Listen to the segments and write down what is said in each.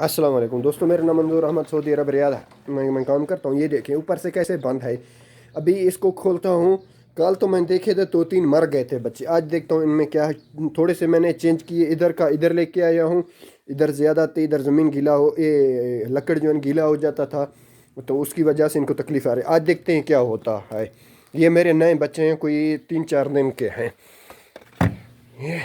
अस्सलाम वालेकुम दोस्तों, मेरा नाम मंजूर अहमद सऊदी अरब रियाद है। मैं काम करता हूँ। ये देखें ऊपर से कैसे बंद है। अभी इसको खोलता हूँ। कल तो मैंने देखे थे 2-3 मर गए थे बच्चे। आज देखता हूँ इनमें क्या है। थोड़े से मैंने चेंज किए, इधर का इधर लेके आया हूँ। इधर ज़्यादा थे, इधर ज़मीन गीला हो ये लकड़ जो है गीला हो जाता था, तो उसकी वजह से इनको तकलीफ़ आ रही है। आज देखते हैं क्या होता है। ये मेरे नए बच्चे हैं, कोई 3-4 दिन के हैं। ये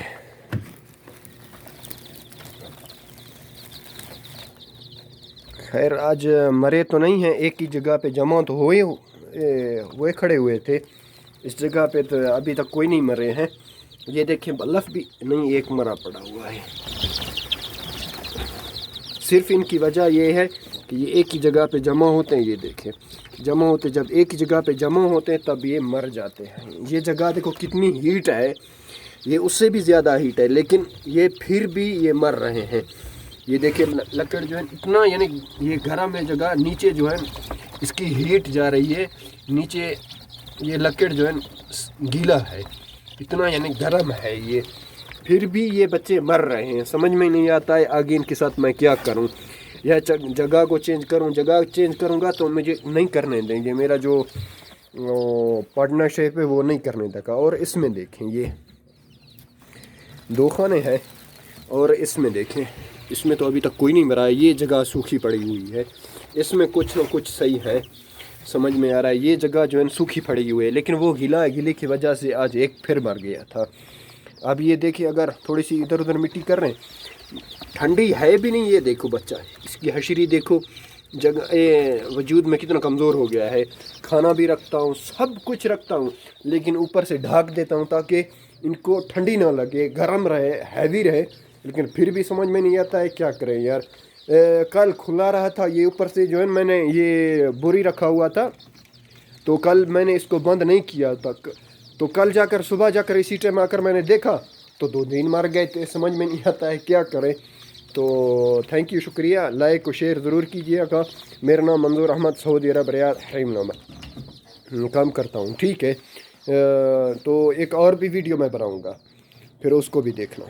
खैर आज मरे तो नहीं हैं, एक ही जगह पे जमा तो हुए खड़े हुए थे। इस जगह पे तो अभी तक कोई नहीं मरे हैं। ये देखें बल्लफ भी नहीं, एक मरा पड़ा हुआ है। सिर्फ इनकी वजह ये है कि ये एक ही जगह पे जमा होते हैं। ये देखें जमा होते, जब एक ही जगह पे जमा होते हैं तब ये मर जाते हैं। ये जगह देखो कितनी हीट है, ये उससे भी ज़्यादा हीट है, लेकिन ये फिर भी ये मर रहे हैं। ये देखिए लकड़ जो है इतना, यानी ये गर्म है जगह, नीचे जो है इसकी हीट जा रही है नीचे। ये लकड़ जो है गीला है इतना, यानी गर्म है ये, फिर भी ये बच्चे मर रहे हैं। समझ में नहीं आता है आगे इनके साथ मैं क्या करूं। यह जगह को चेंज करूं, जगह चेंज करूंगा तो मुझे नहीं करने देंगे, मेरा जो पार्टनरशिप है वो नहीं करने देगा। और इसमें देखें ये 2 खाने हैं, और इसमें देखें इसमें तो अभी तक कोई नहीं मरा है। ये जगह सूखी पड़ी हुई है, इसमें कुछ ना कुछ सही है, समझ में आ रहा है। ये जगह जो है सूखी पड़ी हुई है, लेकिन वो गीला है, गीले की वजह से आज एक फिर मर गया था। अब ये देखिए अगर थोड़ी सी इधर उधर मिट्टी कर रहे हैं, ठंडी है भी नहीं। ये देखो बच्चा, इसकी हशरी देखो, जगह वजूद में कितना कमज़ोर हो गया है। खाना भी रखता हूँ, सब कुछ रखता हूँ, लेकिन ऊपर से ढाक देता हूँ ताकि इनको ठंडी ना लगे, गर्म रहे, हैवी रहे, लेकिन फिर भी समझ में नहीं आता है क्या करें यार। कल खुला रहा था, ये ऊपर से जो है मैंने ये बोरी रखा हुआ था, तो कल मैंने इसको बंद नहीं किया था। तो कल जाकर सुबह जाकर इसी टाइम आकर मैंने देखा तो 2 दिन मर गए थे। समझ में नहीं आता है क्या करें। तो थैंक यू, शुक्रिया। लाइक और शेयर ज़रूर कीजिएगा। मेरा नाम मंजूर अहमद सऊदी अरब रियाद हरीम काम करता हूँ, ठीक है। तो एक और भी वीडियो मैं बनाऊँगा, फिर उसको भी देखना।